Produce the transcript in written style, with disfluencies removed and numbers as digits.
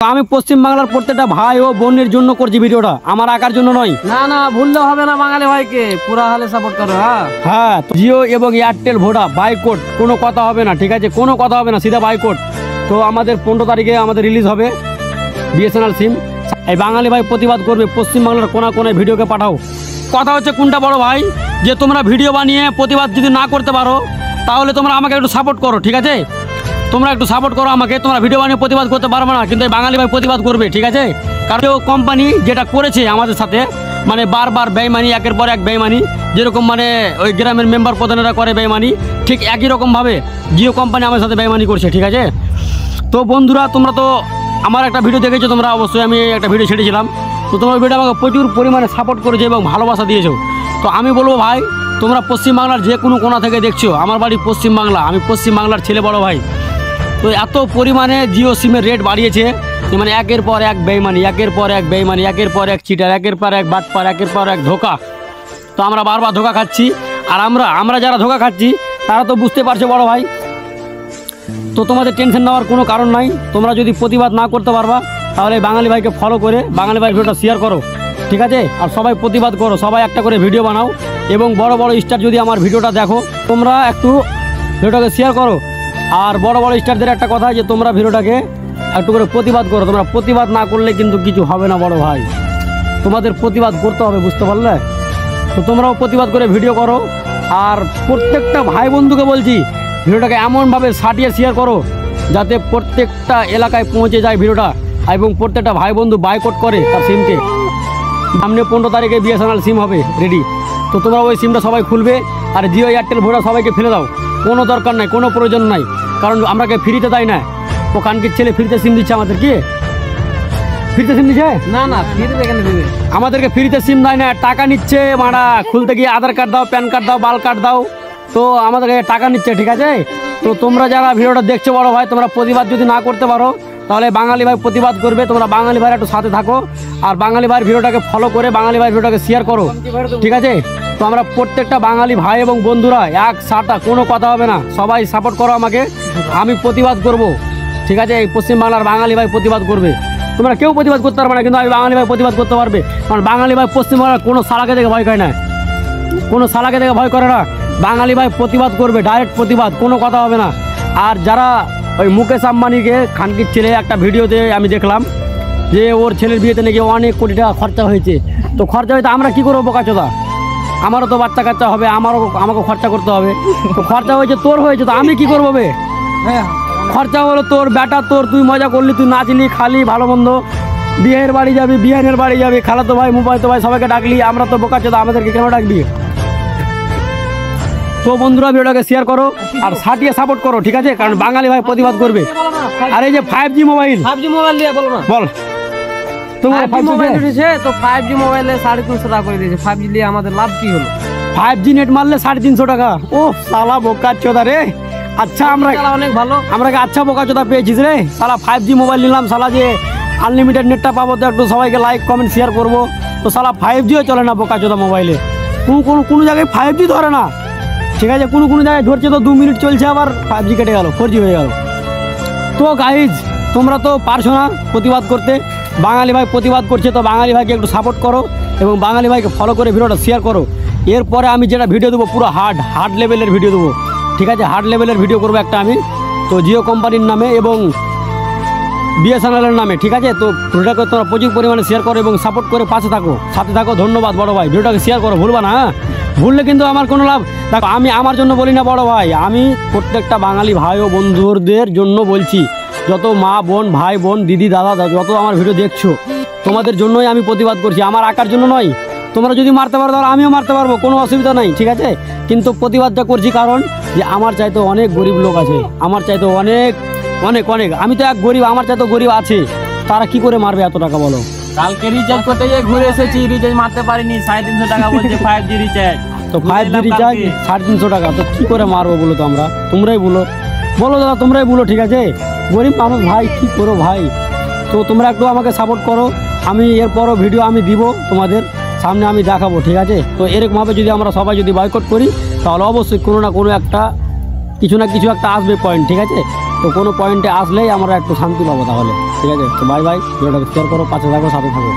আমি পশ্চিম বাংলার প্রত্যেকটা ভাই ও বোনের জন্য করছি ভিডিওটা, আমার একার জন্য নয়। না না ভুললে হবে না, বাঙালি ভাইকে পুরা হালে সাপোর্ট করো। হ্যাঁ, জিও এবং এয়ারটেল ভোডা বাইকট কোনো কথা হবে না, ঠিক আছে? কোনো কথা হবে না, সিধা বাইকট। তো আমাদের 15 তারিখে আমাদের রিলিজ হবে বিএসএনএল সিম। এই বাঙালি ভাই প্রতিবাদ করবে, পশ্চিম বাংলার কোনা কোনায় ভিডিওকে পাঠাও। কথা হচ্ছে কোনটা বড় ভাই, যে তোমরা ভিডিও বানিয়ে প্রতিবাদ যদি না করতে পারো তাহলে তোমরা আমাকে একটু সাপোর্ট করো, ঠিক আছে? তোমরা একটু সাপোর্ট করো আমাকে। তোমরা ভিডিও বানিয়ে প্রতিবাদ করতে পারবে না, কিন্তু এই বাঙালি ভাই প্রতিবাদ করবে, ঠিক আছে? কারণ কোম্পানি যেটা করেছে আমাদের সাথে, মানে বারবার বেইমানি, একের পর এক বেইমানি, যেরকম মানে ওই গ্রামের মেম্বার প্রধানেরা করে বেইমানি, ঠিক একই রকমভাবে জিও কোম্পানি আমার সাথে বেইমানি করছে, ঠিক আছে? তো বন্ধুরা, তোমরা তো আমার একটা ভিডিও দেখেছো, তোমরা অবশ্যই আমি একটা ভিডিও ছেড়েছিলাম। তো তোমরা ভিডিও আমাকে প্রচুর পরিমাণে সাপোর্ট করেছো এবং ভালোবাসা দিয়েছো। তো আমি বলবো ভাই, তোমরা পশ্চিমবাংলার যে কোনো কোণা থেকে দেখছো, আমার বাড়ি পশ্চিমবাংলা, আমি পশ্চিমবাংলার ছেলে বড় ভাই। তো এত পরিমাণে জিও সিমের রেট বাড়িয়েছে, মানে একের পর এক বেইমানি, একের পর এক বেইমানি, একের পর এক চিটার, একের পর এক বাটপার, একের পর এক ধোকা। তো আমরা বারবার ধোকা খাচ্ছি, আর আমরা যারা ধোকা খাচ্ছি তারা তো বুঝতে পারছে বড় ভাই। তো তোমাদের টেনশন নেওয়ার কোনো কারণ নাই। তোমরা যদি প্রতিবাদ না করতে পারবা তাহলে বাঙালি ভাইকে ফলো করে বাঙালি ভাই ভিডিওটা শেয়ার করো, ঠিক আছে? আর সবাই প্রতিবাদ করো, সবাই একটা করে ভিডিও বানাও, এবং বড় বড় স্টার যদি আমার ভিডিওটা দেখো, তোমরা একটু ভিডিওটাকে শেয়ার করো। আর বড় বড় স্টারদের একটা কথা, যে তোমরা ভিডিওটাকে একটু করে প্রতিবাদ করো। তোমরা প্রতিবাদ না করলে কিন্তু কিছু হবে না বড় ভাই, তোমাদের প্রতিবাদ করতে হবে, বুঝতে পারলে? তো তোমরাও প্রতিবাদ করে ভিডিও করো। আর প্রত্যেকটা ভাই বন্ধুকে বলছি, ভিডিওটাকে এমনভাবে সাটিয়ে শেয়ার করো যাতে প্রত্যেকটা এলাকায় পৌঁছে যায় ভিডিওটা, এবং প্রত্যেকটা ভাই বন্ধু বাইকট করে তার সিমকে। সামনে 15 তারিখে বিএসএনএল সিম হবে রেডি। তো তোমরা ওই সিমটা সবাই খুলবে, আর জিও এয়ারটেল ভোডা সবাইকে ফেলে দাও, কোনো দরকার নাই, কোনো প্রয়োজন নাই। কারণ আমরাকে ফ্রিতে দেয় না, ও কানকির ছেলে ফ্রিতে সিম দিচ্ছে আমাদের। কি ফ্রিতে সিম দিচ্ছে? না না ফ্রিতে কেন দিবে? আমাদেরকে ফ্রিতে সিম দেয় না, টাকা নিচ্ছে। মারা খুলতে গিয়ে আধার কার্ড দাও, প্যান কার্ড দাও, বাল কার্ড দাও, তো আমাদেরকে টাকা নিচ্ছে, ঠিক আছে? তো তোমরা যারা ভিডিওটা দেখছো বড় ভাই, তোমরা প্রতিবাদ যদি না করতে পারো তাহলে বাঙালি ভাই প্রতিবাদ করবে। তোমরা বাঙালি ভাইয়ের একটু সাথে থাকো, আর বাঙালি ভাইয়ের ভিডিওটাকে ফলো করে বাঙালি ভাইয়ের ভিডিওটাকে শেয়ার করো, ঠিক আছে? তো আমরা প্রত্যেকটা বাঙালি ভাই এবং বন্ধুরা এক সাথে, কোনো কথা হবে না, সবাই সাপোর্ট করো আমাকে, আমি প্রতিবাদ করব, ঠিক আছে? এই পশ্চিমবাংলার বাঙালি ভাই প্রতিবাদ করবে। তোমরা কেউ প্রতিবাদ করতে পারবে না, কিন্তু আমি বাঙালি ভাই প্রতিবাদ করতে পারবে। কারণ বাঙালি ভাই পশ্চিমবাংলার কোনো সালাকে দেখে ভয় করে না, কোনো সালাকে দেখে ভয় করে না। বাঙালি ভাই প্রতিবাদ করবে, ডাইরেক্ট প্রতিবাদ, কোনো কথা হবে না। আর যারা ওই মুকেশ আম্বানিকে, খানকির ছেলে, একটা ভিডিওতে আমি দেখলাম যে ওর ছেলের বিয়েতে নাকি অনেক কোটি টাকা খরচা হয়েছে। তো খরচা হয়েছে আমরা কী করবো বোকাচোদা? আমারও তো বাচ্চা কাচ্চা হবে, আমাকে খরচা করতে হবে। তো খরচা হয়েছে, তোর হয়েছে, তো আমি কি করবো বে? খরচা হলো তোর, বেটা তোর, তুই মজা করলি, তুই নাচলি, খালি, ভালো মন্দ, বিয়ের বাড়ি যাবি, বিহানের বাড়ি যাবি, খালাতো ভাই, মুবাইতো ভাই, সবাইকে ডাকলি, আমরা তো বোকাচোদা, আমাদেরকে কেন ডাকবি? তো বন্ধুরা ভিডিওটাকে শেয়ার করো আর সাটিয়ে সাপোর্ট করো, ঠিক আছে? কারণ বাঙালি ভাই প্রতিবাদ করবে। আর এই যে 5G মোবাইল, 5G মোবাইল দিয়ে বলো না, বল তোমার 5G মোবাইল উঠেছে, তো 5G মোবাইলে 350 টাকা করে দিয়েছে। 5G দিয়ে আমাদের লাভ কি হলো? 5G নেট মারলে 350 টাকা? ও সালা বোকাচোদা রে! আচ্ছা আমরা অনেক ভালো, আমরা আচ্ছা বোকাচোদা পেয়েছিস রে সালা। 5G মোবাইল নিলাম সালা, যে আনলিমিটেড নেটটা পাবো, তো একটু সবাইকে লাইক কমেন্ট শেয়ার করবো। তো সালা 5Gও চলে না বোকাচোদা মোবাইলে, কোনো জায়গায় 5G ধরে না, ঠিক আছে? কোনো জায়গায় ধরছে তো 2 মিনিট চলছে, আবার 5G কেটে গেল, 4G হয়ে গেল। তো গাইজ, তোমরা তো পারছো না প্রতিবাদ করতে, বাঙালি ভাই প্রতিবাদ করছে, তো বাঙালি ভাইকে একটু সাপোর্ট করো এবং বাঙালি ভাইকে ফলো করে ভিডিওটা শেয়ার করো। এরপরে আমি যেটা ভিডিও দেবো পুরো হার্ড লেভেলের ভিডিও দেবো, ঠিক আছে? হার্ড লেভেলের ভিডিও করবো একটা আমি, তো জিও কোম্পানির নামে এবং বিএসএনএলের নামে, ঠিক আছে? তো ভিডিওটাকে তোমরা প্রচুর পরিমাণে শেয়ার করো এবং সাপোর্ট করে পাশে থাকো, সাথে থাকো। ধন্যবাদ বড় ভাই, ভিডিওটাকে শেয়ার করো, ভুলবা না, হ্যাঁ? ভুললে কিন্তু আমার কোনো লাভ। দেখো, আমি আমার জন্য বলি না বড় ভাই, আমি প্রত্যেকটা বাঙালি ভাই ও বন্ধুদের জন্য বলছি। যত মা বোন, ভাই বোন, দিদি দাদা, যত আমার ভিডিও দেখছো, তোমাদের জন্যই আমি প্রতিবাদ করছি, আমার একার জন্য নয়। তোমরা যদি মারতে পারো তাহলে আমিও মারতে পারবো, কোনো অসুবিধা নাই, ঠিক আছে? কিন্তু প্রতিবাদটা করছি কারণ যে আমার চাইতে অনেক গরিব লোক আছে, আমার চাইতে অনেক অনেক অনেক, আমি তো এক গরিব, আমার চাইতে গরিব আছে, তারা কি করে মারবে এত টাকা বলো? কালকে রিচার্জ করতে গিয়ে ঘুরে এসেছি, রিচার্জ মারতে পারিনি, 350 টাকা বলছে 5G রিচার্জ। তো 5G রিচার্জ 350 টাকা, তো কি করে মারবো বলো? তো আমরা, তোমরাই বলো দাদা, তোমরাই বলো, ঠিক আছে? গরিব মানুষ ভাই, কি করো ভাই? তো তোমরা একটু আমাকে সাপোর্ট করো, আমি এরপরও ভিডিও আমি দিব তোমাদের সামনে, আমি দেখাবো, ঠিক আছে? তো এরকমভাবে যদি আমরা সবাই যদি বয়কট করি তাহলে অবশ্যই কোনো না কোনো একটা কিছু না কিছু একটা আসবে পয়েন্ট, ঠিক আছে? তো কোনো পয়েন্টে আসলেই আমরা একটু শান্তি পাবো তাহলে, ঠিক আছে? তো বাই বাই, ভিডিওটাকে শেয়ার করো, পাশে থাকো, সাথে থাকো।